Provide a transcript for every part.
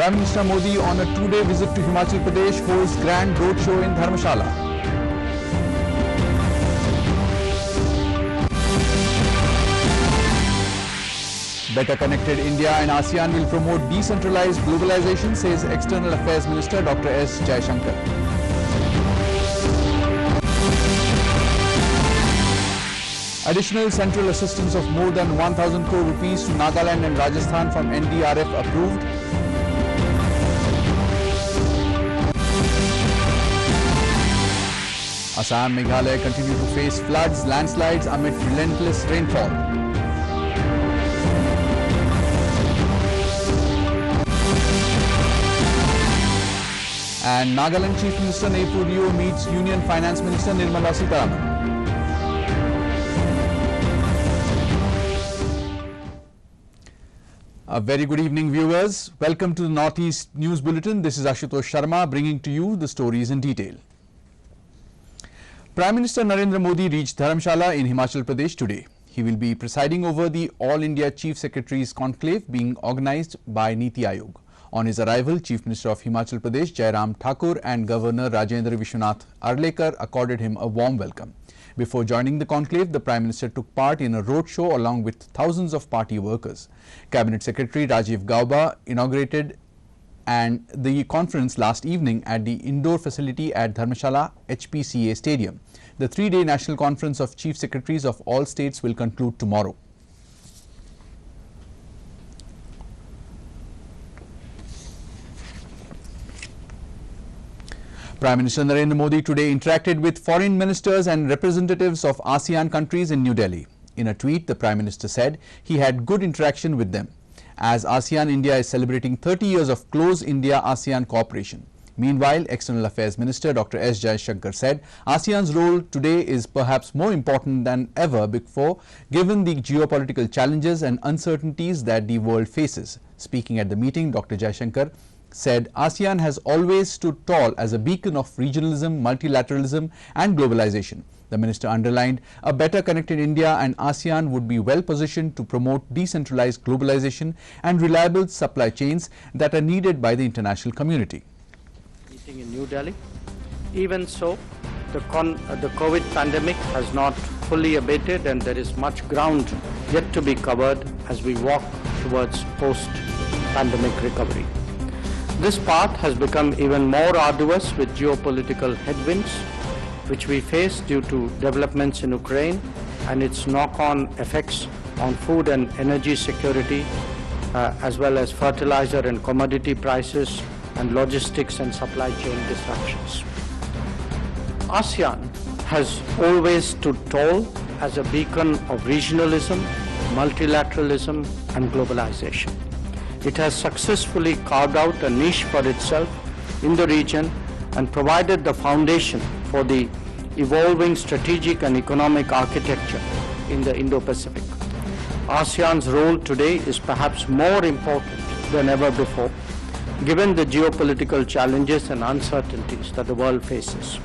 Prime Minister Modi on a two-day visit to Himachal Pradesh holds grand roadshow in Dharmshala. Better connected India and ASEAN will promote decentralized globalization, says External Affairs Minister Dr. S. Jaishankar. Additional central assistance of more than 1,000 crore rupees to Nagaland and Rajasthan from NDRF approved. Assam, Meghalaya continue to face floods, landslides amid relentless rainfall. And Nagaland Chief Minister Neipur Rio meets Union Finance Minister Nirmala Sitharaman. A very good evening, viewers. Welcome to the Northeast News Bulletin. This is Ashutosh Sharma bringing to you the stories in detail. Prime Minister Narendra Modi reached Dharamshala in Himachal Pradesh today. He will be presiding over the All India Chief Secretaries Conclave being organized by Niti Aayog. On his arrival, Chief Minister of Himachal Pradesh Jairam Thakur and Governor Rajendra Vishwanath Arlekar accorded him a warm welcome. Before joining the conclave, the Prime Minister took part in a roadshow along with thousands of party workers. Cabinet Secretary Rajiv Gauba inaugurated and the conference last evening at the indoor facility at Dharmshala HPCA Stadium. The three-day National Conference of Chief Secretaries of all states will conclude tomorrow. Prime Minister Narendra Modi today interacted with foreign ministers and representatives of ASEAN countries in New Delhi. In a tweet, the Prime Minister said he had good interaction with them, as ASEAN India is celebrating 30 years of close India-ASEAN cooperation. Meanwhile, External Affairs Minister Dr. S. Jaishankar said ASEAN's role today is perhaps more important than ever before, given the geopolitical challenges and uncertainties that the world faces. Speaking at the meeting, Dr. Jaishankar said ASEAN has always stood tall as a beacon of regionalism, multilateralism and globalization. The minister underlined a better connected India and ASEAN would be well positioned to promote decentralized globalization and reliable supply chains that are needed by the international community. Meeting in New Delhi. Even so, the COVID pandemic has not fully abated and there is much ground yet to be covered as we walk towards post-pandemic recovery. This path has become even more arduous with geopolitical headwinds which we face due to developments in Ukraine and its knock-on effects on food and energy security, as well as fertilizer and commodity prices and logistics and supply chain disruptions. ASEAN has always stood tall as a beacon of regionalism, multilateralism and globalization. It has successfully carved out a niche for itself in the region and provided the foundation for the evolving strategic and economic architecture in the Indo-Pacific. ASEAN's role today is perhaps more important than ever before, given the geopolitical challenges and uncertainties that the world faces.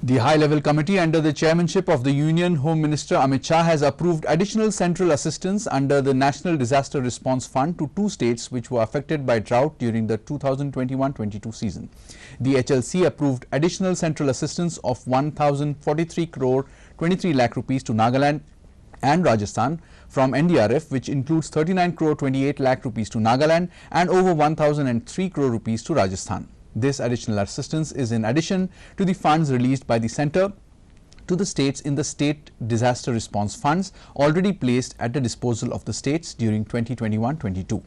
The high-level committee under the chairmanship of the Union Home Minister Amit Shah has approved additional central assistance under the National Disaster Response Fund to two states which were affected by drought during the 2021-22 season. The HLC approved additional central assistance of 1,043 crore 23 lakh rupees to Nagaland and Rajasthan from NDRF, which includes 39 crore 28 lakh rupees to Nagaland and over 1,003 crore rupees to Rajasthan. This additional assistance is in addition to the funds released by the centre to the states in the State Disaster Response Funds already placed at the disposal of the states during 2021-22.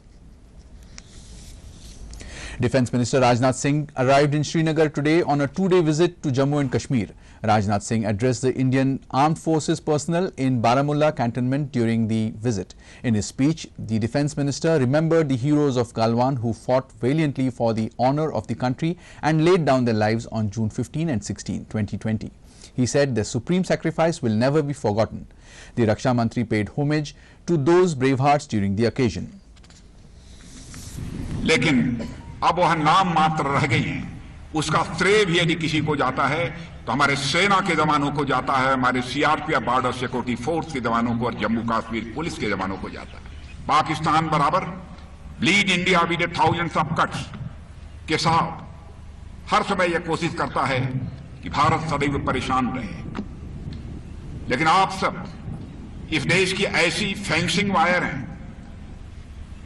Defence Minister Rajnath Singh arrived in Srinagar today on a two-day visit to Jammu and Kashmir. Rajnath Singh addressed the Indian Armed Forces personnel in Baramulla cantonment during the visit. In his speech, the Defence Minister remembered the heroes of Galwan who fought valiantly for the honour of the country and laid down their lives on June 15 and 16, 2020. He said their supreme sacrifice will never be forgotten. The Raksha Mantri paid homage to those bravehearts during the occasion. लेकिन अब वह नाम मात्र रह गई हैं, उसका श्रेय भी यदि किसी को जाता है तो हमारे सेना के जवानों को जाता है, हमारे सीआरपीएफ बॉर्डर सिक्योरिटी फोर्स के जवानों को और जम्मू कश्मीर पुलिस के जवानों को जाता है। पाकिस्तान बराबर bleed India with thousands of cuts के साथ हर समय यह कोशिश करता है कि भारत सदैव परेशान रहे। लेकिन आप सब इस देश की ऐसी फेंसिंग वायर हैं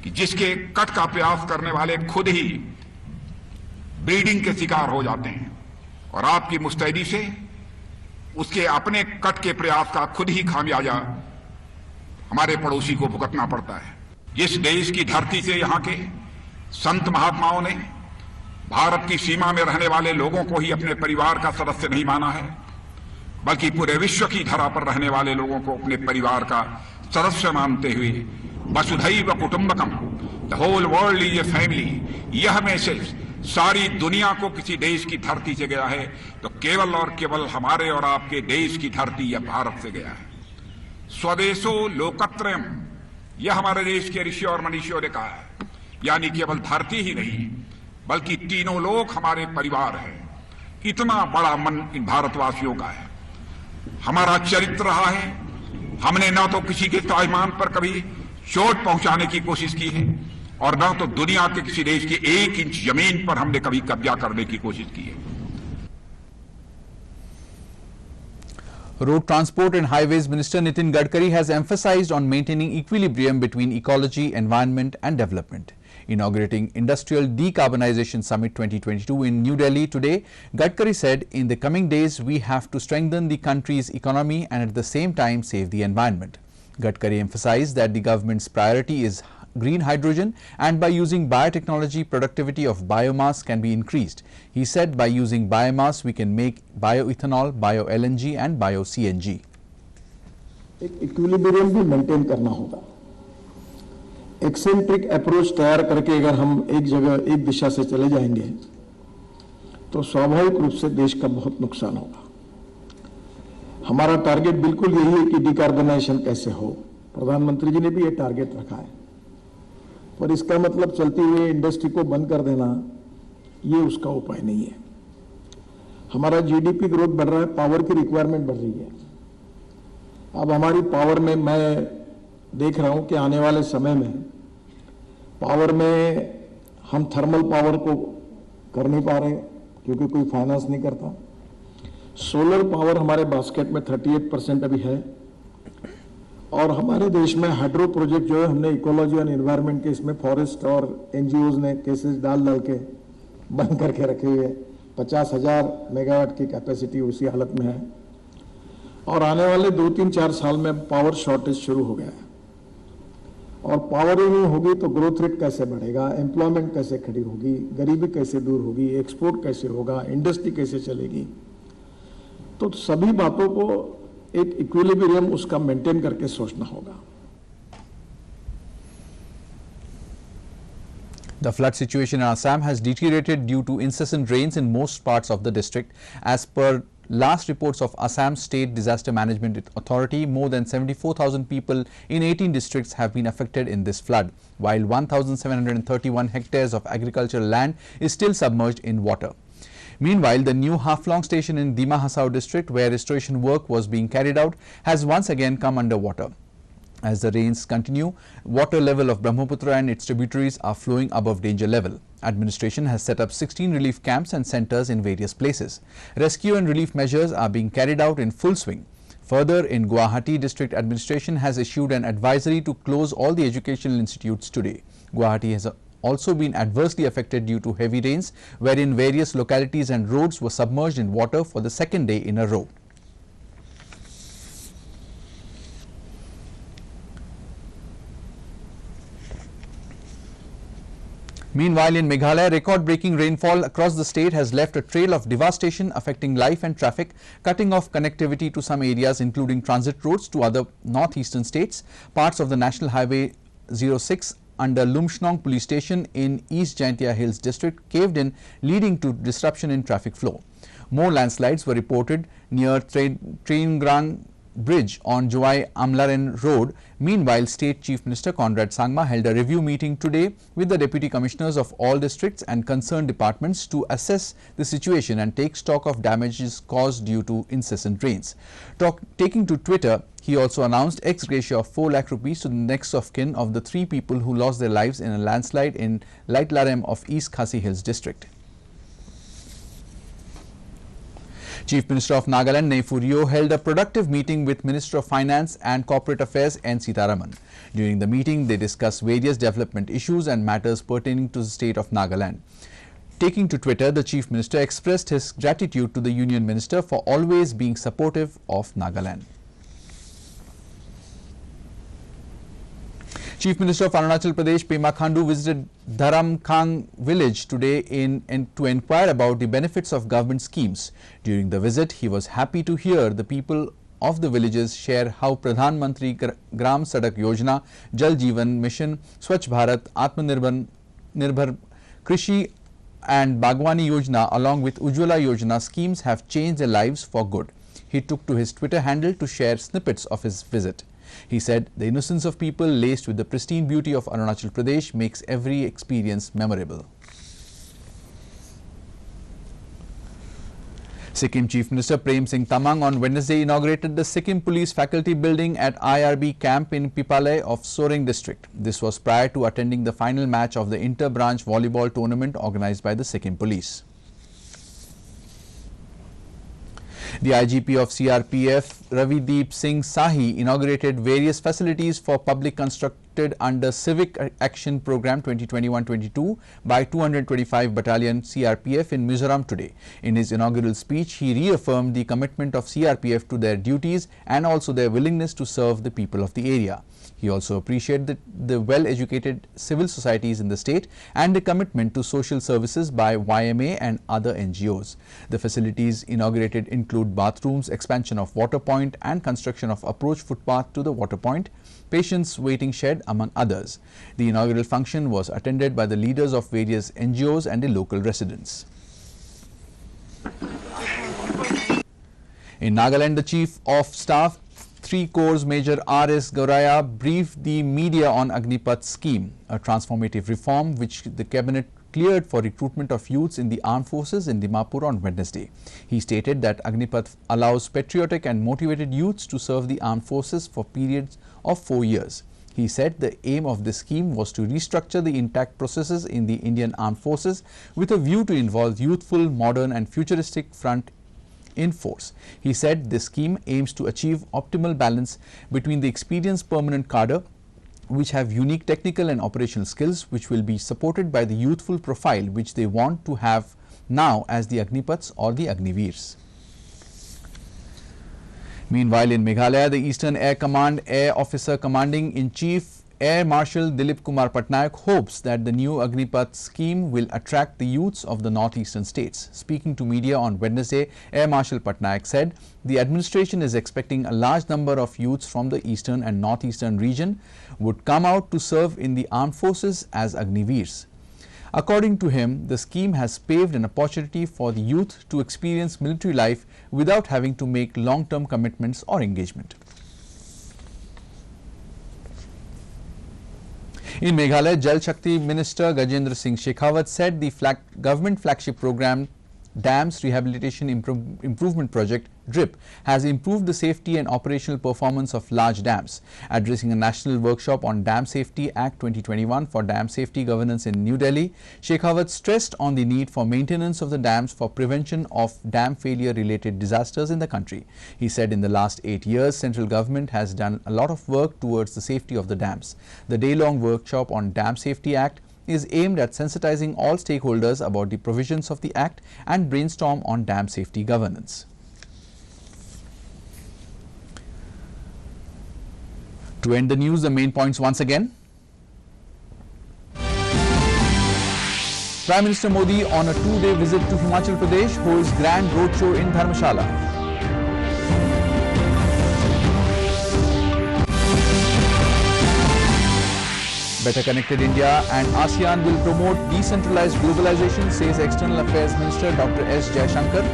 कि जिसके कट का प्रयास करने वाले खुद ही ब्रीडिंग के शिकार हो जाते हैं और आपकी मुस्तैदी से उसके अपने कट के प्रयास का खुद ही खामियाजा हमारे पड़ोसी को भुगतना पड़ता है। जिस देश की धरती से यहां के संत महात्माओं ने भारत की सीमा में रहने वाले लोगों को ही अपने परिवार का सदस्य नहीं माना है, बल्कि पूरे विश्व की धरा पर रहने वाले लोगों को अपने परिवार का सदस्य मानते हुए वसुधैव कुटुंबकम, the whole world is a family, यह मैसेज सारी दुनिया को किसी देश की धरती से गया है तो केवल और केवल हमारे और आपके देश की धरती या भारत से गया है। स्वदेशो लोकत्रयम, यह हमारे देश के ऋषि और मनीषियों ने कहा है, यानी केवल धरती ही नहीं बल्कि तीनों लोग हमारे परिवार है। इतना बड़ा मन इन भारतवासियों का है। हमारा चरित्र रहा है, हमने न तो किसी के स्वाभिमान पर कभी चोट पहुंचाने की कोशिश की है और न तो दुनिया के किसी देश की 1 इंच जमीन पर हमने कभी कब्जा करने की कोशिश की है। Road Transport and Highways Minister Nitin Gadkari has emphasized on maintaining equilibrium between ecology, environment and development. Inaugurating Industrial Decarbonization Summit 2022 in New Delhi today, Gadkari said, in the coming days we have to strengthen the country's economy and at the same time save the environment. Gadkari emphasized that the government's priority is green hydrogen and by using biotechnology, productivity of biomass can be increased. He said by using biomass we can make bioethanol, bio-LNG and bio-CNG. एक equilibrium भी maintain करना होगा। Eccentric approach तैयार करके अगर हम एक जगह एक दिशा से चले जाएंगे तो स्वाभाविक रूप से देश का बहुत नुकसान होगा। हमारा टारगेट बिल्कुल यही है कि डिकार्बोनाइजेशन कैसे हो। प्रधानमंत्री जी ने भी ये टारगेट रखा है, पर इसका मतलब चलती हुई इंडस्ट्री को बंद कर देना ये उसका उपाय नहीं है। हमारा जीडीपी ग्रोथ बढ़ रहा है, पावर की रिक्वायरमेंट बढ़ रही है। अब हमारी पावर में मैं देख रहा हूं कि आने वाले समय में पावर में हम थर्मल पावर को कर नहीं पा रहे क्योंकि कोई फाइनेंस नहीं करता। सोलर पावर हमारे बास्केट में 38% अभी है और हमारे देश में हाइड्रो प्रोजेक्ट जो है हमने इकोलॉजी और एनवायरनमेंट के इसमें फॉरेस्ट और एनजीओज ने केसेस डाल के बंद करके रखे हुए हैं। 50,000 मेगावाट की कैपेसिटी उसी हालत में है और आने वाले 2-3-4 साल में पावर शॉर्टेज शुरू हो गया है और पावर ही नहीं होगी तो ग्रोथ रेट कैसे बढ़ेगा, एम्प्लॉयमेंट कैसे खड़ी होगी, गरीबी कैसे दूर होगी, एक्सपोर्ट कैसे होगा, इंडस्ट्री कैसे चलेगी। तो सभी बातों को एक इक्विलिब्रियम उसका मेंटेन करके सोचना होगा। The flood situation in Assam has deteriorated due to incessant rains in most parts of the district. As per last reports of Assam State Disaster Management Authority, more than 74,000 people in 18 districts have been affected in this flood, while 1,731 hectares of agricultural land is still submerged in water. Meanwhile, the new Haflong station in Dima Hasao district, where restoration work was being carried out, has once again come under water. As the rains continue, water level of Brahmaputra and its tributaries are flowing above danger level. Administration has set up 16 relief camps and centers in various places. Rescue and relief measures are being carried out in full swing. Further, in Guwahati, district administration has issued an advisory to close all the educational institutes today. Guwahati has also been adversely affected due to heavy rains, wherein various localities and roads were submerged in water for the second day in a row. Meanwhile, in Meghalaya, record-breaking rainfall across the state has left a trail of devastation affecting life and traffic, cutting off connectivity to some areas including transit roads to other northeastern states. Parts of the National Highway 06 under Lumshnong police station in East Jaintia Hills district caved in, leading to disruption in traffic flow. More landslides were reported near Traingrang bridge on Joy Amlaren Road. Meanwhile, State Chief Minister Conrad Sangma held a review meeting today with the Deputy Commissioners of all districts and concerned departments to assess the situation and take stock of damages caused due to incessant rains. Taking to Twitter, he also announced ex gratia of 4 lakh rupees to the next of kin of the 3 people who lost their lives in a landslide in Laitlarem of East Khasi Hills district. Chief Minister of Nagaland, Neiphu Rio, held a productive meeting with Minister of Finance and Corporate Affairs N. Sitharaman. During the meeting, they discussed various development issues and matters pertaining to the state of Nagaland. Taking to Twitter, the Chief Minister expressed his gratitude to the Union Minister for always being supportive of Nagaland. Chief Minister of Arunachal Pradesh, Pema Khandu, visited Dharamkhang village today to inquire about the benefits of government schemes. During the visit, he was happy to hear the people of the villages share how Pradhan Mantri Gram Sadak Yojana, Jal Jeevan Mission, Swachh Bharat, Atmanirbhar Krishi and Bagwani Yojana along with Ujjwala Yojana schemes have changed their lives for good. He took to his Twitter handle to share snippets of his visit. He said, the innocence of people laced with the pristine beauty of Arunachal Pradesh makes every experience memorable. Sikkim Chief Minister Prem Singh Tamang on Wednesday inaugurated the Sikkim Police Faculty Building at IRB camp in Pipale of Soreng district. This was prior to attending the final match of the inter-branch volleyball tournament organized by the Sikkim Police. The IGP of CRPF, Ravideep Singh Sahi, inaugurated various facilities for public constructed under Civic Action Program 2021-22 by 225 Battalion CRPF in Mizoram today. In his inaugural speech, he reaffirmed the commitment of CRPF to their duties and also their willingness to serve the people of the area. He also appreciated the well-educated civil societies in the state and the commitment to social services by YMA and other NGOs. The facilities inaugurated include bathrooms, expansion of water point and construction of approach footpath to the water point, patients waiting shed among others. The inaugural function was attended by the leaders of various NGOs and the local residents. In Nagaland, the Chief of Staff 3 Corps Major R.S. Gauraya briefed the media on Agnipath scheme, a transformative reform which the cabinet cleared for recruitment of youths in the armed forces in Dimapur on Wednesday. He stated that Agnipath allows patriotic and motivated youths to serve the armed forces for periods of 4 years. He said the aim of this scheme was to restructure the intact processes in the Indian Armed Forces with a view to involve youthful, modern and futuristic front in force. He said this scheme aims to achieve optimal balance between the experienced permanent cadre which have unique technical and operational skills which will be supported by the youthful profile which they want to have now as the Agnipaths or the Agniveers. Meanwhile, in Meghalaya, the Eastern Air Command Air Officer Commanding-in-Chief Air Marshal Dilip Kumar Patnaik hopes that the new Agnipath scheme will attract the youths of the northeastern states. Speaking to media on Wednesday, Air Marshal Patnaik said the administration is expecting a large number of youths from the eastern and northeastern region would come out to serve in the armed forces as Agniveers. According to him, the scheme has paved an opportunity for the youth to experience military life without having to make long-term commitments or engagement. In Meghalaya, Jal Shakti Minister Gajendra Singh Shekhawat said the government flagship program Dams Rehabilitation Improvement Project DRIP has improved the safety and operational performance of large dams. Addressing a national workshop on Dam Safety Act 2021 for dam safety governance in New Delhi, Shekhawat stressed on the need for maintenance of the dams for prevention of dam failure related disasters in the country. He said in the last 8 years, central government has done a lot of work towards the safety of the dams. The day-long workshop on Dam Safety Act is aimed at sensitizing all stakeholders about the provisions of the Act and brainstorm on dam safety governance. To end the news, the main points once again. Prime Minister Modi on a 2-day visit to Himachal Pradesh holds grand roadshow in Dharmshala. Better Connected India and ASEAN will promote decentralized globalization, says External Affairs Minister Dr. S. Jaishankar.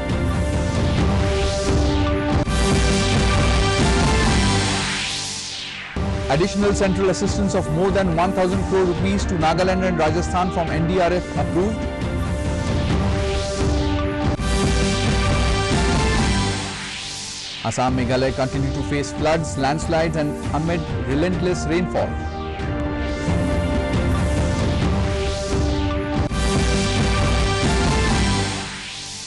Additional central assistance of more than 1,000 crore rupees to Nagaland and Rajasthan from NDRF approved. Assam, Meghalaya continue to face floods, landslides and amid relentless rainfall.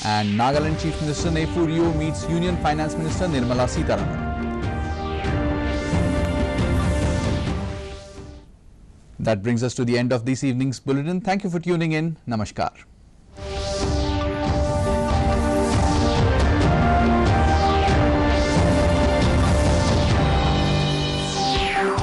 And Nagaland Chief Minister Neiphu Rio meets Union Finance Minister Nirmala Sitharaman. That brings us to the end of this evening's bulletin. Thank you for tuning in. Namaskar.